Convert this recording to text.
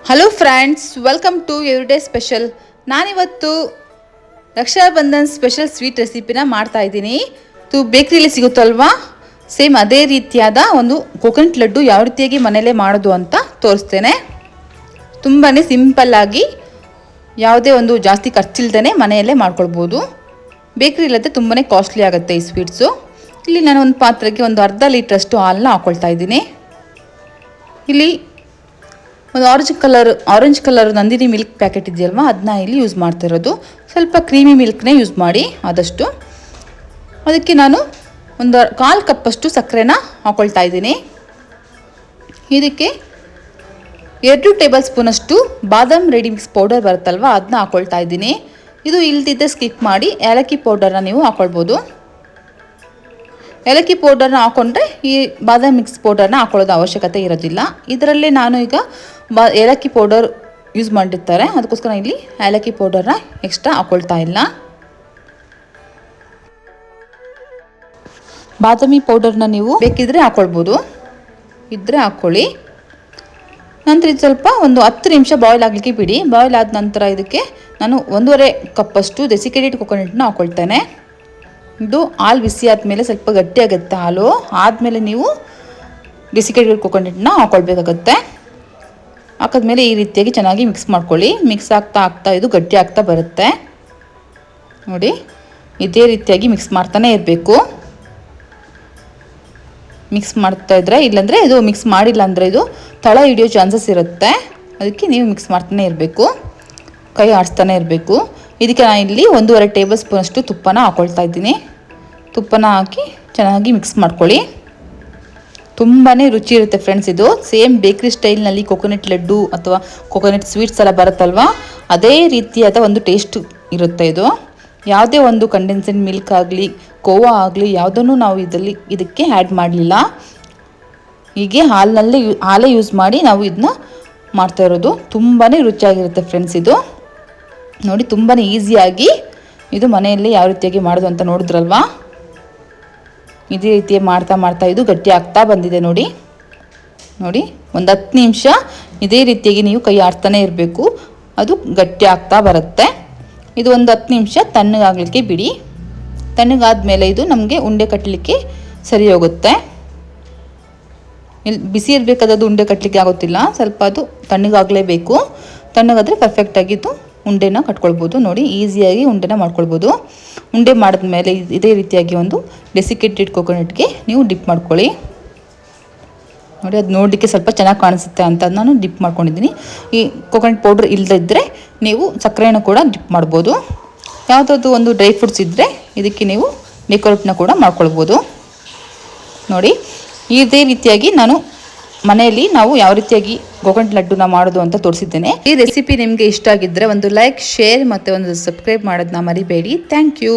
Hello friends, welcome to everyday special. ನಾನಿವತ್ತು Raksha Bandhan special sweet ರೆಸಿಪಿನ ಮಾಡ್ತಾ ಇದ್ದೀನಿ. ಇದು ಬೇಕ್ರಿಲಿ ಸಿಗುತ್ತಲ್ವಾ, ಸೇಮ್ ಅದೇ ರೀತಿಯಾದ ಒಂದು ಕೋಕೋನಟ್ ಲಡ್ಡು ಯಾವ ರೀತಿಯಾಗಿ ಮನೆಯಲ್ಲೇ ಮಾಡೋದು ಅಂತ ತೋರಿಸ್ತೇನೆ. ತುಂಬಾ ಸಿಂಪಲ್ಲಾಗಿ ಯಾವುದೇ ಒಂದು ಜಾಸ್ತಿ ಖರ್ಚಿಲ್ದೇ ಮನೆಯಲ್ಲೇ ಮಾಡ್ಕೊಳ್ಬೋದು. ಬೇಕ್ರಿಲತ್ತೆ ತುಂಬಾ ಕಾಸ್ಟ್ಲಿ ಆಗುತ್ತೆ ಈ ಸ್ವೀಟ್ಸು. ಇಲ್ಲಿ ನಾನು ಒಂದು ಪಾತ್ರೆಗೆ ಒಂದು ಅರ್ಧ ಲೀಟ್ರಷ್ಟು ಹಾಲನ್ನ ಹಾಕ್ಕೊಳ್ತಾ ಇದ್ದೀನಿ. ಇಲ್ಲಿ ಒಂದು orange colour Nandini milk packet ಇದೆಯಲ್ವ, ಅದನ್ನ ಇಲ್ಲಿ ಯೂಸ್ ಮಾಡ್ತಿರೋದು. ಸ್ವಲ್ಪ ಕ್ರೀಮಿ ಮಿಲ್ಕ್ನೇ ಯೂಸ್ ಮಾಡಿ ಆದಷ್ಟು. ಅದಕ್ಕೆ ನಾನು ಒಂದು 1/4 ಕಪ್ಪಷ್ಟು ಸಕ್ಕರೆನ ಹಾಕ್ಕೊಳ್ತಾ ಇದ್ದೀನಿ. ಇದಕ್ಕೆ 2 ಟೇಬಲ್ ಸ್ಪೂನಷ್ಟು ಬಾದಾಮ್ ರೆಡಿ ಮಿಕ್ಸ್ ಪೌಡರ್ ಬರುತ್ತಲ್ವ, ಅದನ್ನ ಹಾಕ್ಕೊಳ್ತಾ ಇದ್ದೀನಿ. ಇದು ಇಲ್ದಿದ್ದರೆ ಸ್ಕಿಪ್ ಮಾಡಿ ಏಲಕ್ಕಿ ಪೌಡರ್ನ ನೀವು ಹಾಕ್ಕೊಳ್ಬೋದು. ಏಲಕ್ಕಿ ಪೌಡರ್ನ ಹಾಕ್ಕೊಂಡ್ರೆ ಈ ಬಾದಾಮ್ ಮಿಕ್ಸ್ ಪೌಡರ್ನ ಹಾಕೊಳ್ಳೋದು ಅವಶ್ಯಕತೆ ಇರೋದಿಲ್ಲ. ಇದರಲ್ಲೇ ನಾನು ಈಗ ಏಲಕ್ಕಿ ಪೌಡರ್ ಯೂಸ್ ಮಾಡಿರ್ತಾರೆ, ಅದಕ್ಕೋಸ್ಕರ ಇಲ್ಲಿ ಏಲಕ್ಕಿ ಪೌಡರ್ನ ಎಕ್ಸ್ಟ್ರಾ ಹಾಕ್ಕೊಳ್ತಾ ಇಲ್ಲ. ಬಾದಾಮಿ ಪೌಡರ್ನ ನೀವು ಬೇಕಿದ್ರೆ ಹಾಕ್ಕೊಳ್ಬೋದು, ಇದ್ದರೆ ಹಾಕ್ಕೊಳ್ಳಿ. ನಂತರ ಇದು ಸ್ವಲ್ಪ ಒಂದು 10 ನಿಮಿಷ ಬಾಯ್ಲ್ ಆಗಲಿಕ್ಕೆ ಬಿಡಿ. ಬಾಯ್ಲ್ ಆದ ನಂತರ ಇದಕ್ಕೆ ನಾನು 1.5 ಕಪ್ಪಷ್ಟು ಡೆಸಿಕೇಟೆಡ್ ಕೊಕೊನಟ್ನ ಹಾಕ್ಕೊಳ್ತೇನೆ. ಇದು ಹಾಲು ಬಿಸಿ ಆದಮೇಲೆ ಸ್ವಲ್ಪ ಗಟ್ಟಿಯಾಗುತ್ತೆ ಹಾಲು. ಆದಮೇಲೆ ನೀವು ಡೆಸಿಕೇಟೆಡ್ ಕೊಕೊನಟ್ನ ಹಾಕ್ಕೊಳ್ಬೇಕಾಗತ್ತೆ. ಹಾಕಿದ್ಮೇಲೆ ಈ ರೀತಿಯಾಗಿ ಚೆನ್ನಾಗಿ ಮಿಕ್ಸ್ ಮಾಡ್ಕೊಳ್ಳಿ. ಮಿಕ್ಸ್ ಆಗ್ತಾ ಇದು ಗಟ್ಟಿ ಆಗ್ತಾ ಬರುತ್ತೆ ನೋಡಿ. ಇದೇ ರೀತಿಯಾಗಿ ಮಿಕ್ಸ್ ಮಾಡ್ತಾನೆ ಇರಬೇಕು. ಮಿಕ್ಸ್ ಮಾಡ್ತಾ ಇದ್ರೆ, ಇಲ್ಲಾಂದರೆ ಇದು ಮಿಕ್ಸ್ ಮಾಡಿಲ್ಲ ಅಂದರೆ ಇದು ತಳ ಹಿಡಿಯೋ ಚಾನ್ಸಸ್ ಇರುತ್ತೆ. ಅದಕ್ಕೆ ನೀವು ಮಿಕ್ಸ್ ಮಾಡ್ತಾನೆ ಇರಬೇಕು, ಕೈ ಆಡಿಸ್ತಾನೆ ಇರಬೇಕು. ಇದಕ್ಕೆ ನಾನು ಇಲ್ಲಿ 1.5 ಟೇಬಲ್ ಸ್ಪೂನಷ್ಟು ತುಪ್ಪನ ಹಾಕ್ಕೊಳ್ತಾ ಇದ್ದೀನಿ. ತುಪ್ಪನ ಹಾಕಿ ಚೆನ್ನಾಗಿ ಮಿಕ್ಸ್ ಮಾಡ್ಕೊಳ್ಳಿ. ತುಂಬಾ ರುಚಿ ಇರುತ್ತೆ ಫ್ರೆಂಡ್ಸ್. ಇದು ಸೇಮ್ ಬೇಕ್ರಿ ಸ್ಟೈಲ್ನಲ್ಲಿ ಕೋಕೋನಟ್ ಲಡ್ಡು ಅಥವಾ ಕೋಕೋನಟ್ ಸ್ವೀಟ್ಸ್ ಎಲ್ಲ ಬರುತ್ತಲ್ವ, ಅದೇ ರೀತಿಯಾದ ಒಂದು ಟೇಸ್ಟ್ ಇರುತ್ತೆ ಇದು. ಯಾವುದೇ ಒಂದು ಕಂಡೆನ್ಸ್ಡ್ ಮಿಲ್ಕ್ ಆಗಲಿ ಕೋವಾ ಆಗಲಿ ಯಾವುದನ್ನು ನಾವು ಇದಕ್ಕೆ ಆ್ಯಡ್ ಮಾಡಲಿಲ್ಲ. ಹೀಗೆ ಹಾಲೇ ಯೂಸ್ ಮಾಡಿ ನಾವು ಇದನ್ನ ಮಾಡ್ತಾ ಇರೋದು. ತುಂಬಾ ರುಚಿಯಾಗಿರುತ್ತೆ ಫ್ರೆಂಡ್ಸ್ ಇದು ನೋಡಿ. ತುಂಬಾ ಈಸಿಯಾಗಿ ಇದು ಮನೆಯಲ್ಲಿ ಯಾವ ರೀತಿಯಾಗಿ ಮಾಡೋದು ಅಂತ ನೋಡಿದ್ರಲ್ವಾ. ಇದೇ ರೀತಿ ಮಾಡ್ತಾ ಇದು ಗಟ್ಟಿ ಆಗ್ತಾ ಬಂದಿದೆ ನೋಡಿ. ಒಂದು 10 ನಿಮಿಷ ಇದೇ ರೀತಿಯಾಗಿ ನೀವು ಕೈ ಆಡ್ತಾನೆ ಇರಬೇಕು, ಅದು ಗಟ್ಟಿ ಆಗ್ತಾ ಬರುತ್ತೆ. ಇದು ಒಂದು 10 ನಿಮಿಷ ತಣ್ಣಗಾಗಲಿಕ್ಕೆ ಬಿಡಿ. ತಣ್ಣಗಾದ್ಮೇಲೆ ಇದು ನಮಗೆ ಉಂಡೆ ಕಟ್ಟಲಿಕ್ಕೆ ಸರಿ ಹೋಗುತ್ತೆ. ಇಲ್ಲಿ ಬಿಸಿ ಇರಬೇಕಾದದ್ದು ಉಂಡೆ ಕಟ್ಟಲಿಕ್ಕೆ ಆಗೋತ್ತಿಲ್ಲ, ಸ್ವಲ್ಪ ಅದು ತಣ್ಣಗಾಗಲೇಬೇಕು. ತಣ್ಣಗಾದರೆ ಪರ್ಫೆಕ್ಟಾಗಿದ್ದು ಉಂಡೆನ ಕಟ್ಕೊಳ್ಬೋದು ನೋಡಿ. ಈಸಿಯಾಗಿ ಉಂಡೆನ ಮಾಡ್ಕೊಳ್ಬೋದು. ಉಂಡೆ ಮಾಡಿದ್ಮೇಲೆ ಇದೇ ರೀತಿಯಾಗಿ ಒಂದು ಡೆಸಿಕೇಟೆಡ್ ಕೊಕೊನಟ್ಗೆ ನೀವು ಡಿಪ್ ಮಾಡ್ಕೊಳ್ಳಿ ನೋಡಿ. ಅದು ನೋಡಲಿಕ್ಕೆ ಸ್ವಲ್ಪ ಚೆನ್ನಾಗಿ ಕಾಣಿಸುತ್ತೆ ಅಂತ ನಾನು ಡಿಪ್ ಮಾಡ್ಕೊಂಡಿದ್ದೀನಿ. ಈ ಕೊಕೊನಟ್ ಪೌಡ್ರ್ ಇಲ್ಲದಿದ್ದರೆ ನೀವು ಸಕ್ಕರೆನ ಕೂಡ ಡಿಪ್ ಮಾಡ್ಬೋದು. ಯಾವುದಾದ್ರು ಒಂದು ಡ್ರೈ ಫ್ರೂಟ್ಸ್ ಇದ್ದರೆ ಇದಕ್ಕೆ ನೀವು ಡೆಕೋರೇಟ್ನ ಕೂಡ ಮಾಡ್ಕೊಳ್ಬೋದು ನೋಡಿ. ಇದೇ ರೀತಿಯಾಗಿ ನಾನು ಮನೆಯಲ್ಲಿ ನಾವು ಯಾವ ರೀತಿಯಾಗಿ ಕೋಕೋನಟ್ ಲಡ್ಡುನ ಮಾಡೋದು ಅಂತ ತೋರಿಸಿದ್ದೇನೆ. ಈ ರೆಸಿಪಿ ನಿಮಗೆ ಇಷ್ಟ ಆಗಿದ್ದರೆ ಒಂದು ಲೈಕ್, ಶೇರ್ ಮತ್ತು ಒಂದು ಸಬ್ಸ್ಕ್ರೈಬ್ ಮಾಡೋದನ್ನ ಮರಿಬೇಡಿ. Thank you.